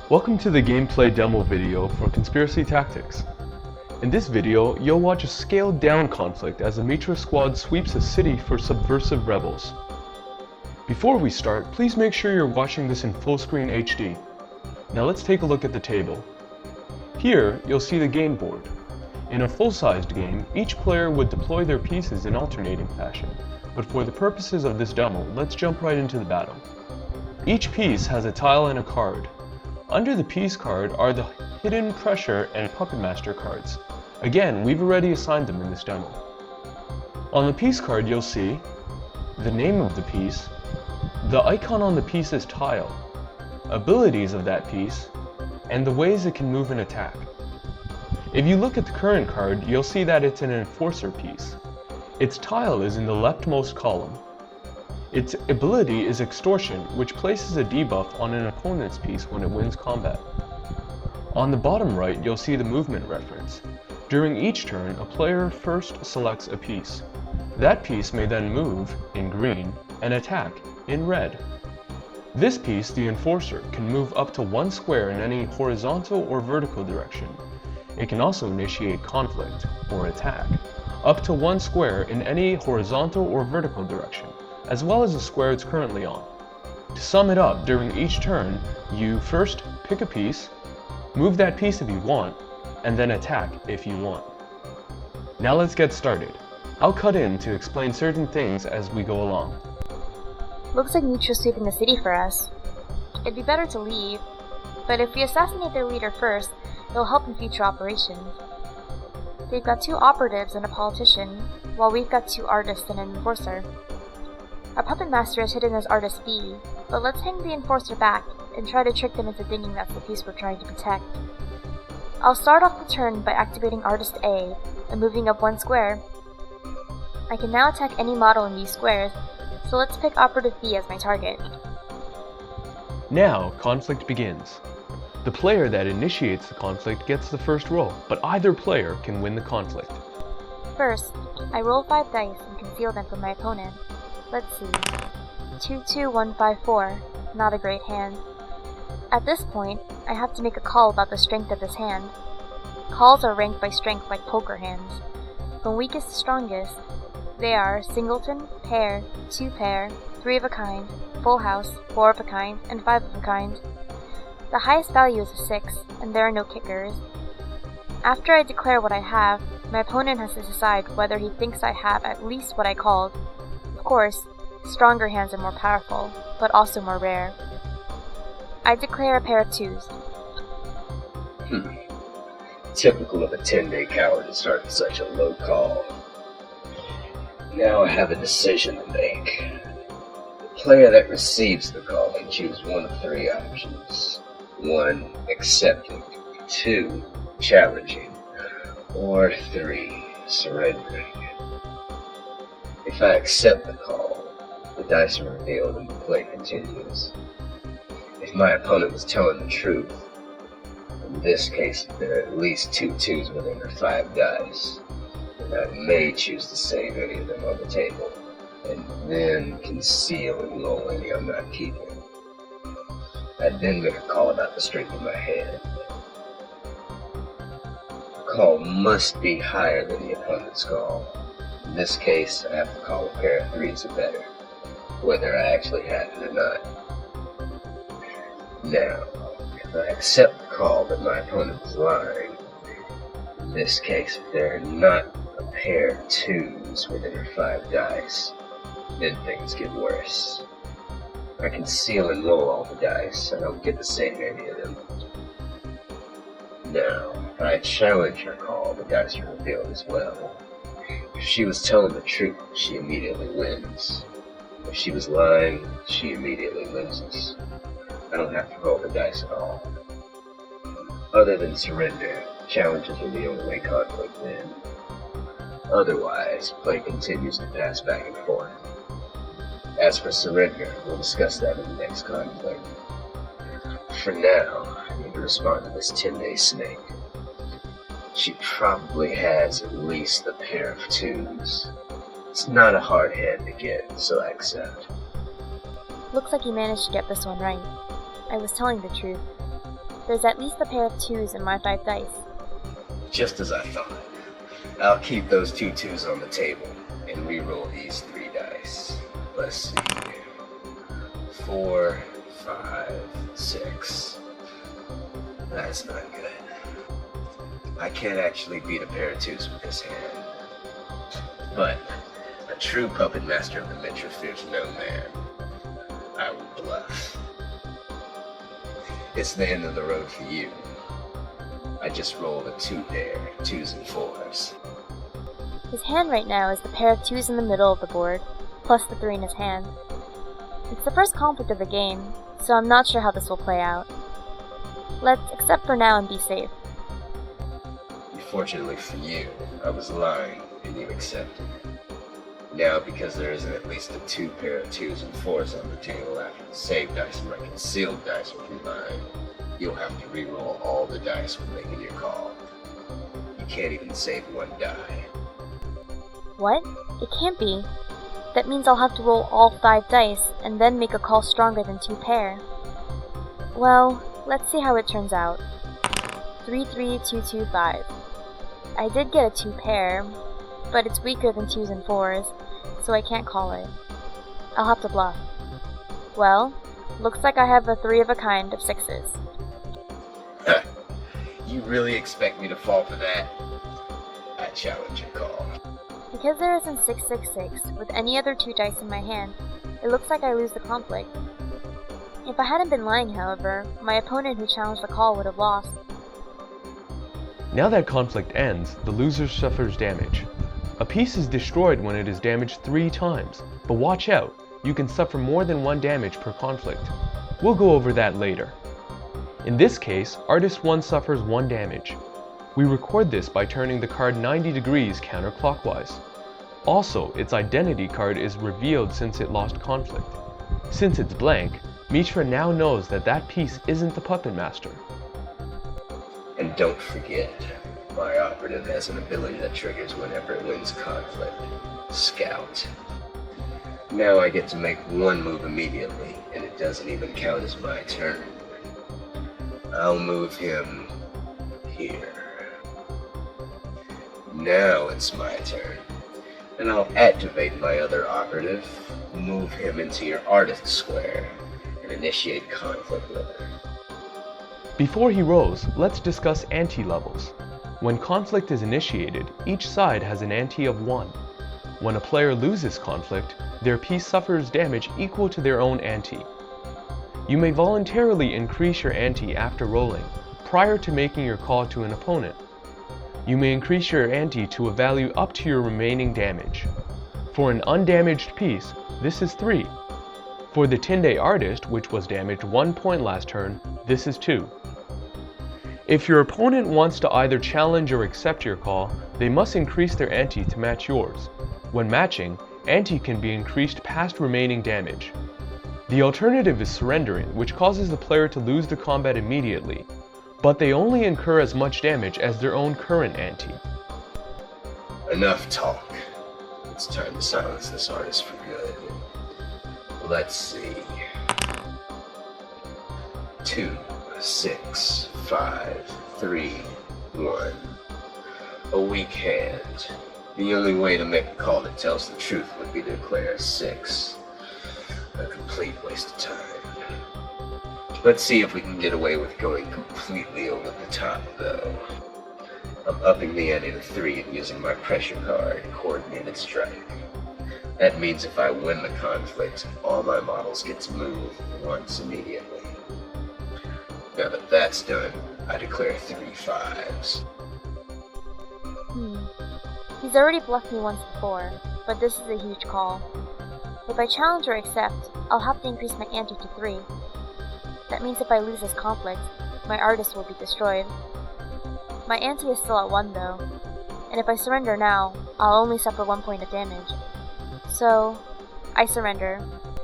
Welcome to the gameplay demo video for Conspiracy Tactics. In this video, you'll watch a scaled down conflict as a Mitra squad sweeps a city for subversive rebels. Before we start, please make sure you're watching this in full screen HD. Now let's take a look at the table. Here, you'll see the game board. In a full-sized game, each player would deploy their pieces in alternating fashion, but for the purposes of this demo, let's jump right into the battle. Each piece has a tile and a card. Under the piece card are the hidden pressure and puppet master cards. Again, we've already assigned them in this demo. On the piece card, you'll see the name of the piece, the icon on the piece's tile, abilities of that piece, and the ways it can move and attack. If you look at the current card, you'll see that it's an enforcer piece. Its tile is in the leftmost column. Its ability is extortion, which places a debuff on an opponent's piece when it wins combat. On the bottom right, you'll see the movement reference. During each turn, a player first selects a piece. That piece may then move, in green, and attack, in red. This piece, the enforcer, can move up to 1 square in any horizontal or vertical direction. It can also initiate conflict, or attack, up to 1 square in any horizontal or vertical direction, as well as the square it's currently on. To sum it up, during each turn, you first pick a piece, move that piece if you want, and then attack if you want. Now let's get started. I'll cut in to explain certain things as we go along. Looks like Mitra's sweeping the city for us. It'd be better to leave, but if we assassinate their leader first, it'll help in future operations. They've got 2 operatives and a politician, while we've got 2 artists and an enforcer. Our puppet master is hidden as Artist B, but let's hang the enforcer back and try to trick them into thinking that's the piece we're trying to protect. I'll start off the turn by activating Artist A and moving up 1 square. I can now attack any model in these squares, so let's pick Operative B as my target. Now, conflict begins. The player that initiates the conflict gets the first roll, but either player can win the conflict. First, I roll 5 dice and conceal them from my opponent. Let's see. 2-2-1-5-4. Not a great hand. At this point, I have to make a call about the strength of this hand. Calls are ranked by strength like poker hands. From weakest to strongest, they are singleton, pair, 2 pair, 3 of a kind, full house, 4 of a kind, and 5 of a kind. The highest value is a 6, and there are no kickers. After I declare what I have, my opponent has to decide whether he thinks I have at least what I called. Of course, stronger hands are more powerful, but also more rare. I declare a pair of 2s. Typical of a 10-day coward to start with such a low call. Now I have a decision to make. The player that receives the call can choose one of 3 options. 1. Accepting. 2. Challenging. Or 3. Surrendering. If I accept the call, the dice are revealed and the play continues. If my opponent was telling the truth, in this case there are at least 2 2s within their 5 dice, and I may choose to save any of them on the table, and then conceal and roll any I'm not keeping. I then make a call about the strength of my hand. The call must be higher than the opponent's call. In this case, I have to call a pair of 3s or better, whether I actually have it or not. Now, if I accept the call that my opponent is lying, in this case, if there are not a pair of 2s within her 5 dice, then things get worse. I conceal and roll all the dice, and I don't get to save any of them. Now, if I challenge her call, the dice are revealed as well. If she was telling the truth, she immediately wins. If she was lying, she immediately loses. I don't have to roll the dice at all. Other than surrender, challenges are the only way conflict ends. Otherwise, play continues to pass back and forth. As for surrender, we'll discuss that in the next conflict. For now, I need to respond to this 10-day snake. She probably has at least a pair of 2s. It's not a hard hand to get, so I accept. Looks like you managed to get this one right. I was telling the truth. there's at least a pair of 2s in my 5 dice. Just as I thought. I'll keep those 2 2s on the table and re-roll these 3 dice. Let's see. 4, 5, 6. That's not good. I can't actually beat a pair of 2s with this hand. But a true puppet master of the Mitra fears no man. I will bluff. It's the end of the road for you. I just rolled a 2 pair, 2s and 4s. His hand right now is the pair of 2s in the middle of the board, plus the 3 in his hand. It's the first conflict of the game, so I'm not sure how this will play out. Let's accept for now and be safe. Fortunately for you, I was lying and you accepted. Now, because there isn't at least a 2 pair of 2s and 4s on the table after the save dice and my concealed dice are combined, you'll have to re-roll all the dice when making your call. You can't even save 1 die. What? It can't be. That means I'll have to roll all 5 dice and then make a call stronger than 2 pair. Well, let's see how it turns out. 3 3 2 2 5. I did get a 2 pair, but it's weaker than 2s and 4s, so I can't call it. I'll have to bluff. Well, looks like I have a 3 of a kind of 6s. You really expect me to fall for that? I challenge your call. Because there isn't 666 with any other 2 dice in my hand, it looks like I lose the conflict. If I hadn't been lying, however, my opponent who challenged the call would have lost. Now that conflict ends, the loser suffers damage. A piece is destroyed when it is damaged 3 times, but watch out, you can suffer more than 1 damage per conflict. We'll go over that later. In this case, Artist 1 suffers 1 damage. We record this by turning the card 90 degrees counterclockwise. Also, its identity card is revealed since it lost conflict. Since it's blank, Mitra now knows that that piece isn't the Puppet Master. And don't forget, my operative has an ability that triggers whenever it wins conflict. Scout. Now I get to make 1 move immediately, and it doesn't even count as my turn. I'll move him here. Now it's my turn, and I'll activate my other operative, move him into your artist square, and initiate conflict with her. Before he rolls, let's discuss ante levels. When conflict is initiated, each side has an ante of 1. When a player loses conflict, their piece suffers damage equal to their own ante. You may voluntarily increase your ante after rolling, prior to making your call to an opponent. You may increase your ante to a value up to your remaining damage. For an undamaged piece, this is 3. For the Tinde Artist, which was damaged 1 point last turn, this is 2. If your opponent wants to either challenge or accept your call, they must increase their ante to match yours. When matching, ante can be increased past remaining damage. The alternative is surrendering, which causes the player to lose the combat immediately, but they only incur as much damage as their own current ante. Enough talk. It's time to silence this artist for good. Let's see. 2, 6, 5, 3, 1. A weak hand. The only way to make a call that tells the truth would be to declare 6. A complete waste of time. Let's see if we can get away with going completely over the top, though. I'm upping the ante to 3 and using my pressure card, Coordinated Strike. That means if I win the conflict, all my models get to move once immediately. Now that that's done, I declare 3 5s. He's already bluffed me once before, but this is a huge call. If I challenge or accept, I'll have to increase my ante to 3. That means if I lose this conflict, my artist will be destroyed. My ante is still at 1 though, and if I surrender now, I'll only suffer 1 point of damage. So, I surrender,